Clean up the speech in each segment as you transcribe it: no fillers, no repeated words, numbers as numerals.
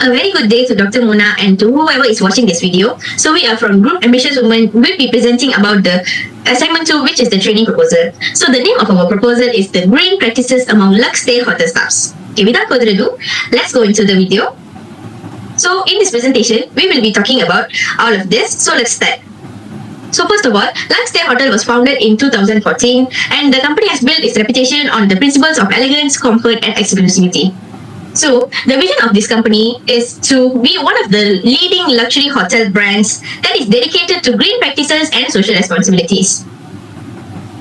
A very good day to Dr. Mona and to whoever is watching this video. So we are from Group Ambitious Women. We'll be presenting about the segment 2, which is the training proposal. So the name of our proposal is the Green Practices Among Luxestay Hotel Staffs. Okay, without further ado, let's go into the video. So in this presentation, we will be talking about all of this. So let's start. So first of all, Luxestay Hotel was founded in 2014 and the company has built its reputation on the principles of elegance, comfort and exclusivity. So the vision of this company is to be one of the leading luxury hotel brands that is dedicated to green practices and social responsibilities.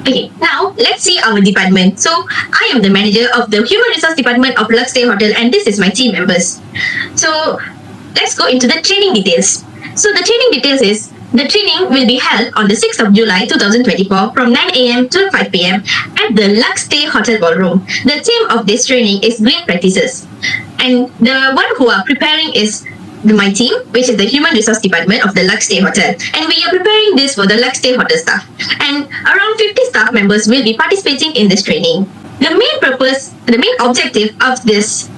Okay, now let's see our department. So I am the manager of the Human Resource Department of Luxestay Hotel and this is my team members. So let's go into the training details. So the training details is the training will be held on the 6th of July 2024 from 9 a.m. to 5 p.m. at the Luxestay Hotel Ballroom. The theme of this training is green practices. And the one who are preparing is my team, which is the Human Resource Department of the Luxestay Hotel. And we are preparing this for the Luxestay Hotel staff. And around 50 staff members will be participating in this training. The main objective of this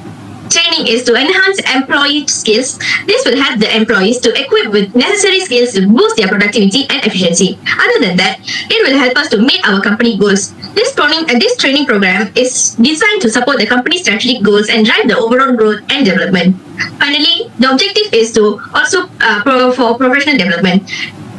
training is to enhance employee skills. This will help the employees to equip with necessary skills to boost their productivity and efficiency. Other than that, it will help us to meet our company goals. This training program is designed to support the company's strategic goals and drive the overall growth and development. Finally, the objective is to also for professional development.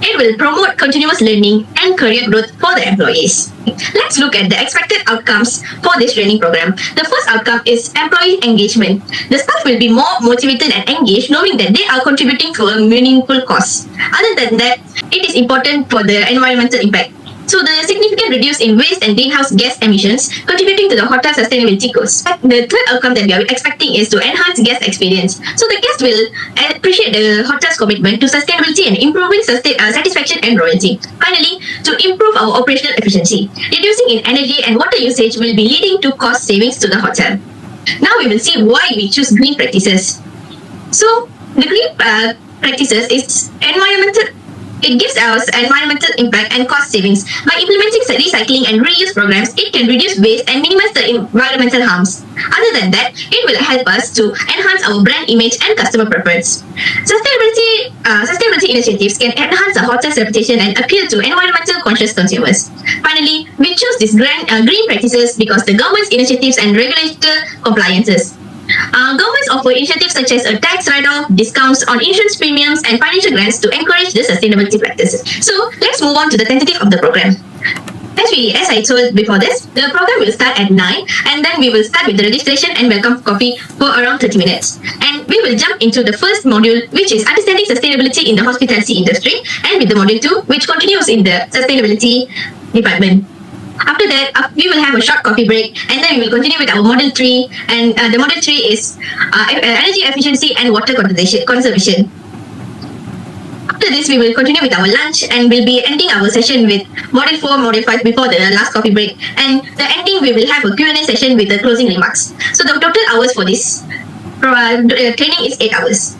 It will promote continuous learning and career growth for the employees. Let's look at the expected outcomes for this training program. The first outcome is employee engagement. The staff will be more motivated and engaged knowing that they are contributing to a meaningful cause. Other than that, it is important for the environmental impact. So the significant reduce in waste and greenhouse gas emissions contributing to the hotel sustainability goals. The third outcome that we are expecting is to enhance guest experience. So the guests will appreciate the hotel's commitment to sustainability and improving satisfaction and loyalty. Finally, to improve our operational efficiency, reducing in energy and water usage will be leading to cost savings to the hotel. Now we will see why we choose green practices. So the green practices is environmental. It gives us environmental impact and cost savings. By implementing recycling and reuse programs, it can reduce waste and minimize the environmental harms. Other than that, it will help us to enhance our brand image and customer preference. Sustainability initiatives can enhance a hotel's reputation and appeal to environmental conscious consumers. Finally, we choose these green practices because the government's initiatives and regulator compliances. Governments offer initiatives such as a tax write-off, discounts on insurance premiums, and financial grants to encourage the sustainability practices. So let's move on to the tentative of the program. As I told before this, the program will start at 9 and then we will start with the registration and welcome coffee for around 30 minutes. And we will jump into the first module, which is understanding sustainability in the hospitality industry, and with the module 2, which continues in the sustainability department. After that, we will have a short coffee break and then we will continue with our module 3, and the module 3 is energy efficiency and water conservation. After this, we will continue with our lunch and we'll be ending our session with module 4, module 5 before the last coffee break, and the ending we will have a Q&A session with the closing remarks. So the total hours for this training is 8 hours.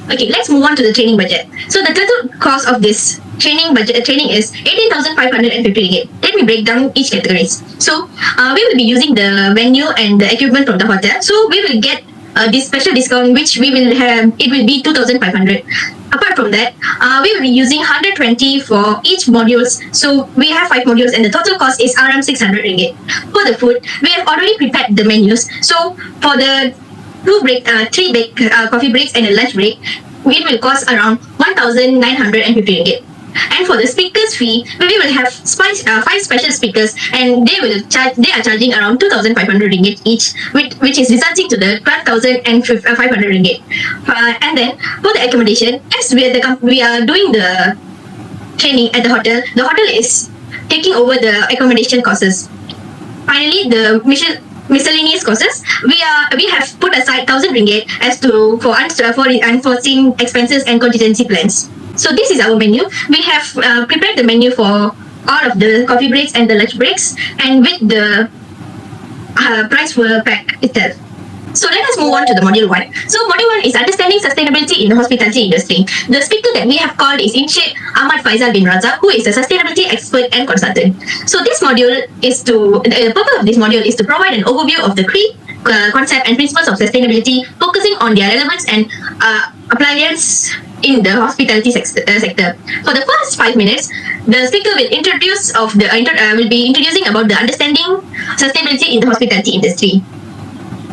Okay, let's move on to the training budget. So the total cost of this training is 18,550 ringgit. Let me break down each categories. So we will be using the venue and the equipment from the hotel. So we will get this special discount, which we will have. It will be 2,500. Apart from that, we will be using 120 for each modules. So we have 5 modules and the total cost is around 600 ringgit. For the food, we have already prepared the menus. So for the 3 coffee breaks and a lunch break, it will cost around 1,950 ringgit. And for the speakers fee, we will have 5 special speakers, and they are charging around 2,500 ringgit each, which is resulting to the 12,500 ringgit. And then for the accommodation, as we are doing the training at the hotel is taking over the accommodation costs. Finally, the miscellaneous costs, we have put aside 1,000 ringgit for unforeseen expenses and contingency plans. So this is our menu. We have prepared the menu for all of the coffee breaks and the lunch breaks, and with the price per pack itself. So let us move on to the module 1. So module 1 is understanding sustainability in the hospitality industry. The speaker that we have called is Encik Ahmad Faizal bin Razak, who is a sustainability expert and consultant. So this module is the purpose of this module is to provide an overview of the concept and principles of sustainability, focusing on their relevance and appliance in the hospitality sector. For the first 5 minutes, the speaker will will be introducing about the understanding sustainability in the hospitality industry.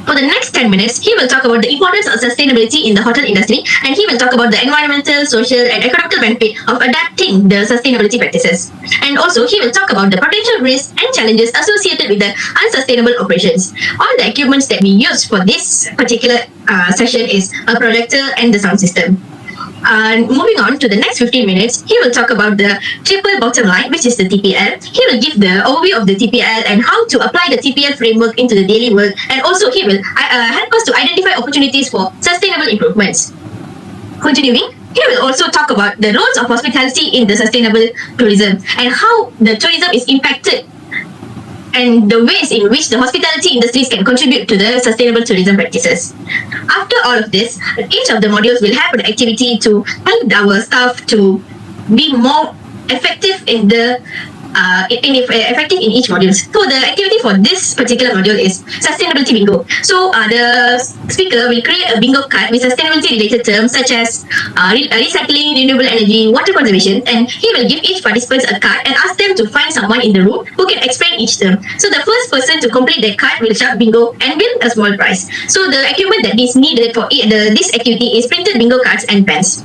For the next 10 minutes, he will talk about the importance of sustainability in the hotel industry, and he will talk about the environmental, social, and economical benefit of adapting the sustainability practices. And also, he will talk about the potential risks and challenges associated with the unsustainable operations. All the equipments that we use for this particular session is a projector and the sound system. Moving on to the next 15 minutes, he will talk about the triple bottom line, which is the TPL. He will give the overview of the TPL and how to apply the TPL framework into the daily work, and also he will help us to identify opportunities for sustainable improvements. Continuing, he will also talk about the roles of hospitality in the sustainable tourism and how the tourism is impacted and the ways in which the hospitality industries can contribute to the sustainable tourism practices. After all of this, each of the modules will have an activity to help our staff to be more effective in each module. So the activity for this particular module is sustainability bingo. So the speaker will create a bingo card with sustainability related terms such as recycling, renewable energy, water conservation, and he will give each participant a card and ask them to find someone in the room who can explain each term. So the first person to complete that card will shout bingo and win a small prize. So the equipment that is needed for this activity is printed bingo cards and pens.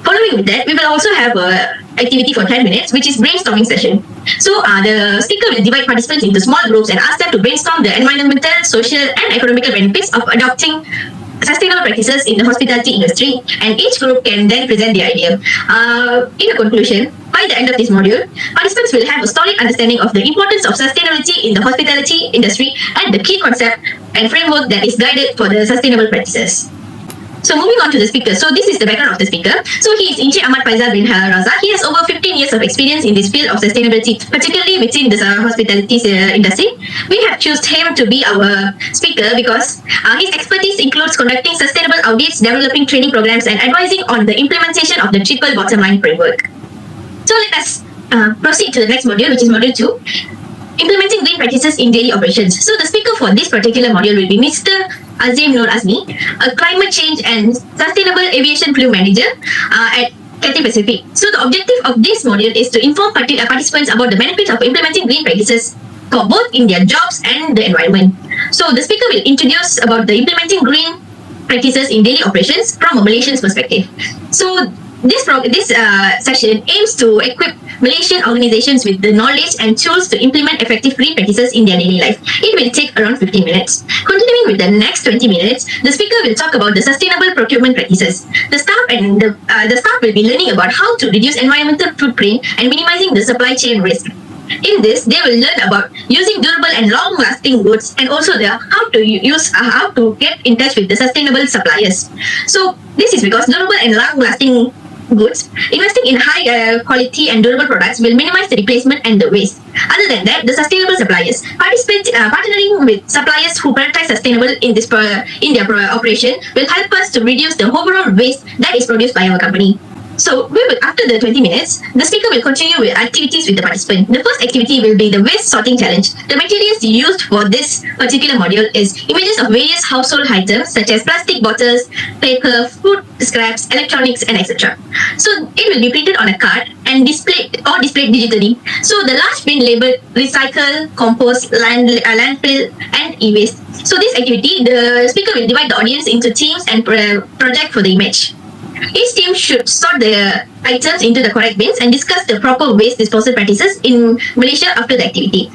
Following with that, we will also have a activity for 10 minutes, which is brainstorming session. So the speaker will divide participants into small groups and ask them to brainstorm the environmental, social, and economical benefits of adopting sustainable practices in the hospitality industry, and each group can then present their idea. In a conclusion, by the end of this module, participants will have a solid understanding of the importance of sustainability in the hospitality industry and the key concept and framework that is guided for the sustainable practices. So moving on to the speaker. So this is the background of the speaker. So he is Encik Ahmad Faizal bin Raza. He has over 15 years of experience in this field of sustainability, particularly within the hospitality industry. We have chosen him to be our speaker because his expertise includes conducting sustainable audits, developing training programs, and advising on the implementation of the triple bottom line framework. So let us proceed to the next module, which is module 2. Implementing green practices in daily operations. So the speaker for this particular module will be Mr. Azim Nur Azmi, a climate change and sustainable aviation fuel manager at Cathay Pacific. So the objective of this module is to inform participants about the benefits of implementing green practices for both in their jobs and the environment. So the speaker will introduce about the implementing green practices in daily operations from a Malaysian's perspective. So this session aims to equip Malaysian organizations with the knowledge and tools to implement effective green practices in their daily life. It will take around 15 minutes. Continuing with the next 20 minutes, the speaker will talk about the sustainable procurement practices. The staff will be learning about how to reduce environmental footprint and minimizing the supply chain risk. In this, they will learn about using durable and long-lasting goods, and also how to get in touch with the sustainable suppliers. So this is because durable and long-lasting goods, investing in high quality and durable products will minimize the replacement and the waste. Other than that, the sustainable suppliers partnering with suppliers who prioritize sustainable in their operation will help us to reduce the overall waste that is produced by our company. So after the 20 minutes, the speaker will continue with activities with the participant. The first activity will be the waste sorting challenge. The materials used for this particular module is images of various household items such as plastic bottles, paper, food scraps, electronics, and etc. So it will be printed on a card and displayed digitally. So the large bin labeled recycle, compost, landfill, and e-waste. So this activity, the speaker will divide the audience into teams and project for the image. Each team should sort the items into the correct bins and discuss the proper waste disposal practices in Malaysia after the activity.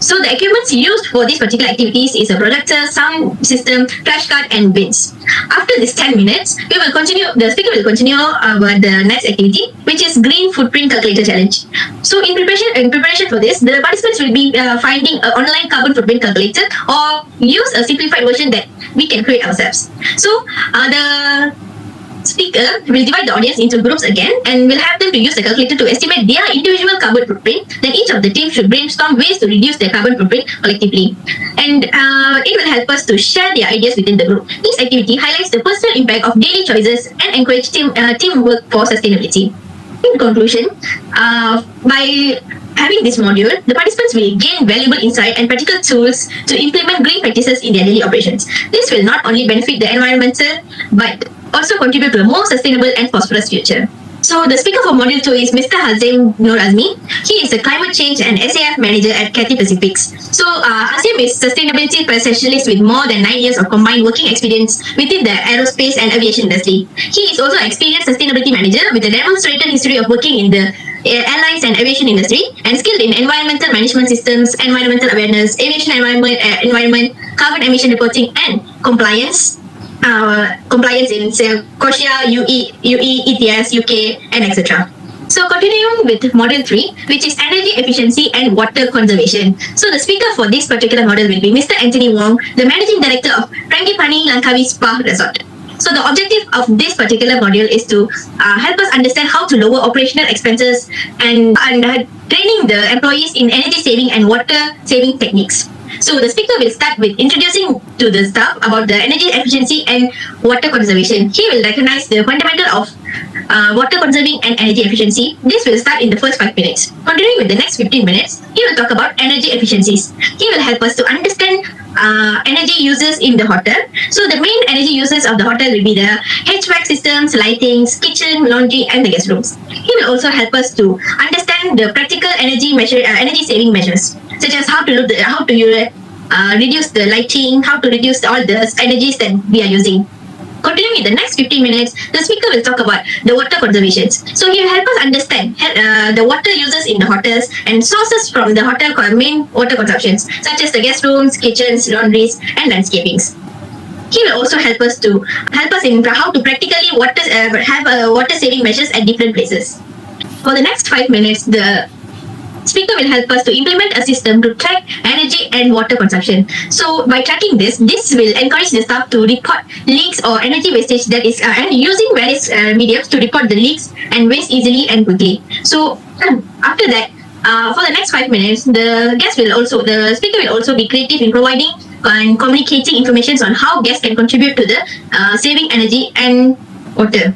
So the equipment used for these particular activities is a projector, sound system, trash card, and bins. After this 10 minutes, the speaker will continue about the next activity, which is Green Footprint Calculator Challenge. So in preparation for this, the participants will be finding an online carbon footprint calculator or use a simplified version that we can create ourselves. So the speaker will divide the audience into groups again and will have them to use the calculator to estimate their individual carbon footprint. Then each of the teams should brainstorm ways to reduce their carbon footprint collectively. And it will help us to share their ideas within the group. This activity highlights the personal impact of daily choices and encourage teamwork for sustainability. In conclusion, by Having this module, the participants will gain valuable insight and practical tools to implement green practices in their daily operations. This will not only benefit the environmental but also contribute to a more sustainable and prosperous future. So the speaker for Module 2 is Mr. Hazim Nur Azmi. He is a climate change and SAF manager at Cathay Pacifics. So Hazim is sustainability specialist with more than 9 years of combined working experience within the aerospace and aviation industry. He is also an experienced sustainability manager with a demonstrated history of working in the airlines and aviation industry and skilled in environmental management systems, environmental awareness, aviation environment, carbon emission reporting and compliance in COSIA, UE, ETS, UK, and etc. So continuing with Module 3, which is energy efficiency and water conservation. So the speaker for this particular module will be Mr. Anthony Wong, the Managing Director of Frangipani Langkawi Spa Resort. So the objective of this particular module is to help us understand how to lower operational expenses and training the employees in energy saving and water saving techniques. So the speaker will start with introducing to the staff about the energy efficiency and water conservation. He will recognize the fundamental of water conserving and energy efficiency. This will start in the first 5 minutes. Continuing with the next 15 minutes, he will talk about energy efficiencies. He will help us to understand energy uses in the hotel. So the main energy uses of the hotel will be the HVAC systems, lightings, kitchen, laundry, and the guest rooms. He will also help us to understand the practical energy saving measures, such as how to reduce the lighting, how to reduce all the energies that we are using. Continuing with the next 15 minutes, the speaker will talk about the water conservations. So he will help us understand the water uses in the hotels and sources from the hotel main water consumptions, such as the guest rooms, kitchens, laundries, and landscapings. He will also help us in how to practically have water saving measures at different places. For the next 5 minutes, the speaker will help us to implement a system to track energy and water consumption. So by tracking this will encourage the staff to report leaks or energy wastage that is and using various mediums to report the leaks and waste easily and quickly. So after that, for the next 5 minutes, the speaker will also be creative in providing and communicating information on how guests can contribute to the saving energy and water.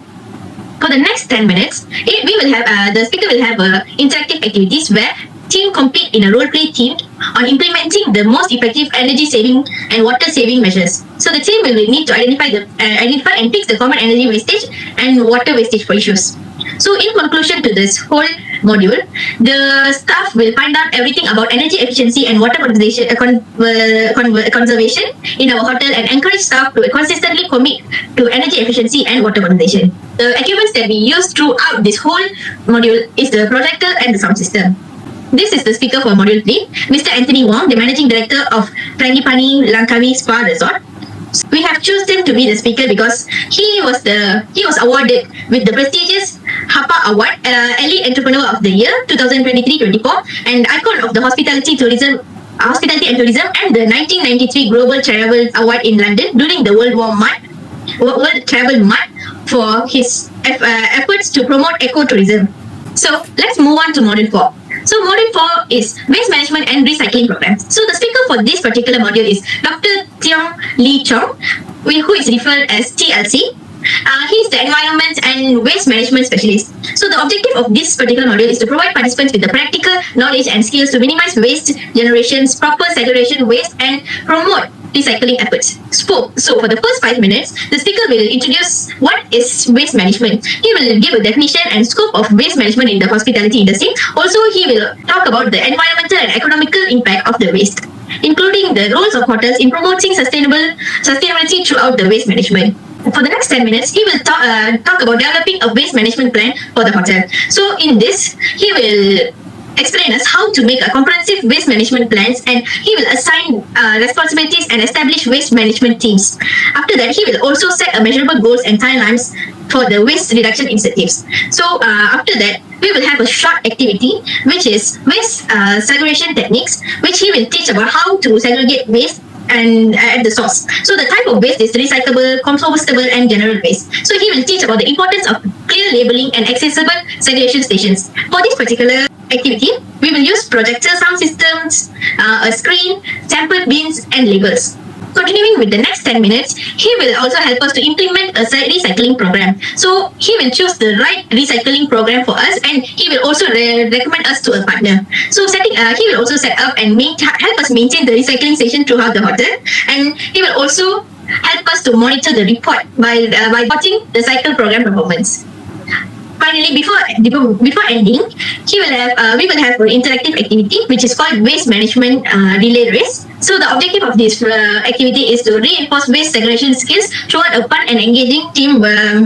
For the next 10 minutes, the speaker will have interactive activities where team compete in a role play team on implementing the most effective energy saving and water saving measures. So the team will need to identify and fix the common energy wastage and water wastage for issues. So in conclusion to this whole module, the staff will find out everything about energy efficiency and water conservation in our hotel and encourage staff to consistently commit to energy efficiency and water conservation. The equipment that we use throughout this whole module is the projector and the sound system. This is the speaker for Module 3, Mr. Anthony Wong, the Managing Director of Frangipani Langkawi Spa Resort. We have chosen to be the speaker because he was awarded with the prestigious HAPA Award, Elite Entrepreneur of the Year 2023-24, and Icon of the Hospitality and Tourism, and the 1993 Global Travel Award in London during the World Travel Month for his efforts to promote ecotourism. So let's move on to Module 4. So Module 4 is Waste Management and Recycling Programs. So the speaker for this particular module is Dr. Tiong Lee Chong, who is referred as TLC. He is the Environment and Waste Management Specialist. So the objective of this particular module is to provide participants with the practical knowledge and skills to minimize waste generations, proper segregation waste, and promote recycling efforts. So for the first 5 minutes, the speaker will introduce what is waste management. He will give a definition and scope of waste management in the hospitality industry. Also, he will talk about the environmental and economical impact of the waste, including the roles of hotels in promoting sustainability throughout the waste management. For the next 10 minutes, he will talk about developing a waste management plan for the hotel. So in this, he will explain us how to make a comprehensive waste management plans, and he will assign responsibilities and establish waste management teams. After that, he will also set a measurable goals and timelines for the waste reduction incentives. So after that, we will have a short activity, which is waste segregation techniques, which he will teach about how to segregate waste and at the source. So the type of waste is recyclable, compostable, and general waste. So he will teach about the importance of clear labeling and accessible segregation stations. For this particular activity, we will use projector sound systems, a screen, sample bins, and labels. continuing with the next 10 minutes, he will also help us to implement a recycling program. So he will choose the right recycling program for us, and he will also recommend us to a partner. So he will also set up and help us maintain the recycling station throughout the hotel, and he will also help us to monitor the report by watching the cycle program performance. Finally, before ending, we will have an interactive activity which is called waste management relay race. So the objective of this activity is to reinforce waste segregation skills throughout a fun and engaging team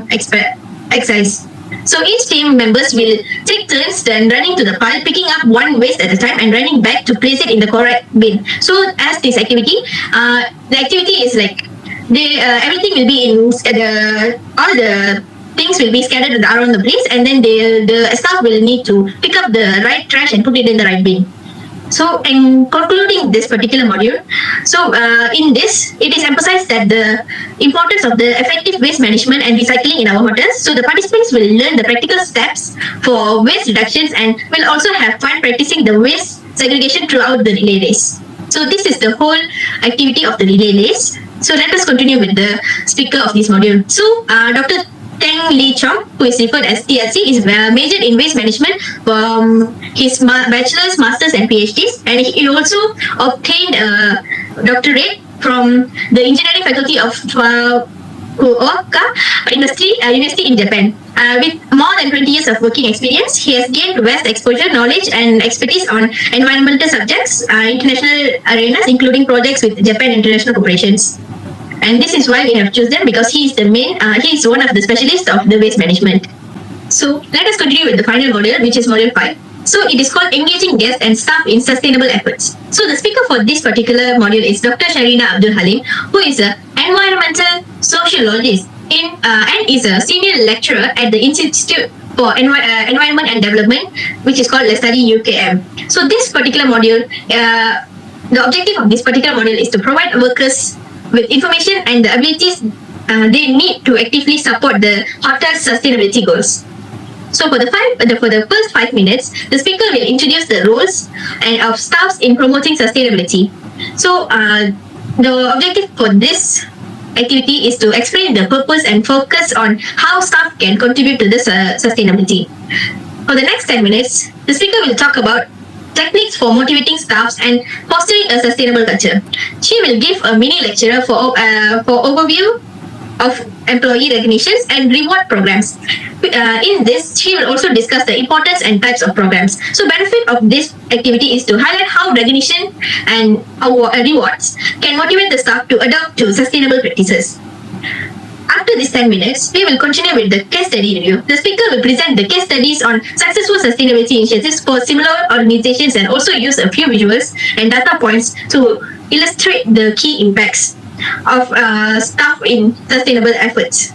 exercise. So each team members will take turns then running to the pile, picking up one waste at a time and running back to place it in the correct bin. So as this activity, the activity is like everything will be in all the things will be scattered around the place, and then the staff will need to pick up the right trash and put it in the right bin. So, in concluding this particular module, in this, it is emphasized that the importance of the effective waste management and recycling in our hotels. So, the participants will learn the practical steps for waste reductions and will also have fun practicing the waste segregation throughout the relay race. So, this is the whole activity of the relay race. So, let us continue with the speaker of this module. So, Dr. Teng Lee Chong, who is referred as TLC, is majored in waste management from his bachelor's, master's, and PhDs, and he also obtained a doctorate from the engineering faculty of Fukuoka University in Japan. With more than 20 years of working experience, he has gained vast exposure, knowledge, and expertise on environmental subjects, international arenas, including projects with Japan International Corporations. And this is why we have chosen them, because he is one of the specialists of the waste management. So let us continue with the final module, which is module 5. So it is called Engaging Guests and Staff in Sustainable Efforts. So the speaker for this particular module is Dr. Sharina Abdul Halim, who is an environmental sociologist and is a senior lecturer at the Institute for Environment and Development, which is called Luxestay UKM. So this particular module, the objective of this particular module is to provide workers with information and the abilities they need to actively support the hotel's sustainability goals. So for the first 5 minutes, the speaker will introduce the roles of staffs in promoting sustainability. So the objective for this activity is to explain the purpose and focus on how staff can contribute to this sustainability. For the next 10 minutes, the speaker will talk about techniques for motivating staffs and fostering a sustainable culture. She will give a mini lecture for overview of employee recognitions and reward programs. In this, she will also discuss the importance and types of programs. So, benefit of this activity is to highlight how recognition and rewards can motivate the staff to adopt to sustainable practices. After these 10 minutes, we will continue with the case study review. The speaker will present the case studies on successful sustainability initiatives for similar organizations and also use a few visuals and data points to illustrate the key impacts of staff in sustainable efforts.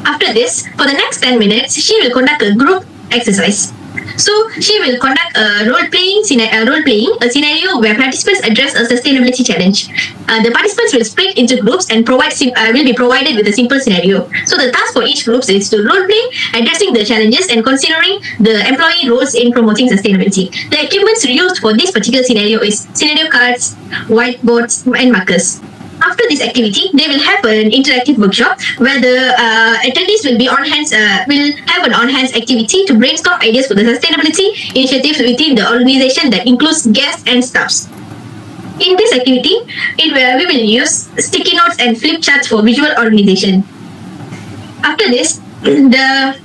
After this, for the next 10 minutes, she will conduct a group exercise. So she will conduct a role-playing scenario where participants address a sustainability challenge. The participants will split into groups and will be provided with a simple scenario. So the task for each group is to role-play, addressing the challenges and considering the employee roles in promoting sustainability. The equipment used for this particular scenario is scenario cards, whiteboards, and markers. After this activity, they will have an interactive workshop where the attendees will have an on-hands activity to brainstorm ideas for the sustainability initiatives within the organization that includes guests and staffs. In this activity, we will use sticky notes and flip charts for visual organization. After this, the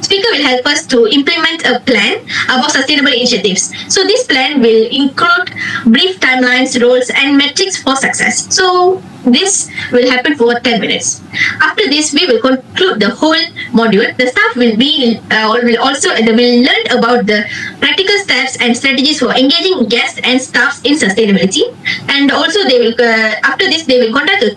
speaker will help us to implement a plan about sustainable initiatives. So this plan will include brief timelines, roles, and metrics for success. So this will happen for 10 minutes. After this, we will conclude the whole module. The staff will learn about the practical steps and strategies for engaging guests and staffs in sustainability. And also, after this, they will conduct a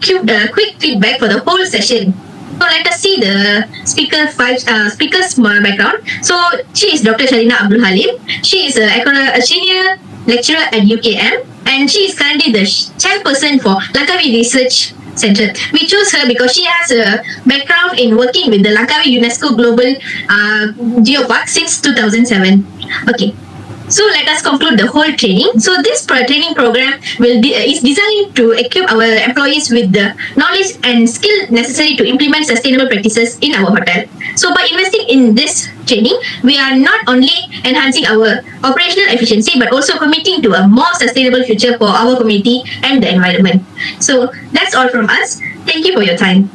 quick feedback for the whole session. So let us see the speaker's background. So she is Dr. Sharina Abdul Halim. She is a senior lecturer at UKM, and she is currently the chairperson for Langkawi Research Center. We chose her because she has a background in working with the Langkawi UNESCO Global Geopark since 2007. Okay. So let us conclude the whole training. So this training program is designed to equip our employees with the knowledge and skill necessary to implement sustainable practices in our hotel. So by investing in this training, we are not only enhancing our operational efficiency but also committing to a more sustainable future for our community and the environment. So that's all from us. Thank you for your time.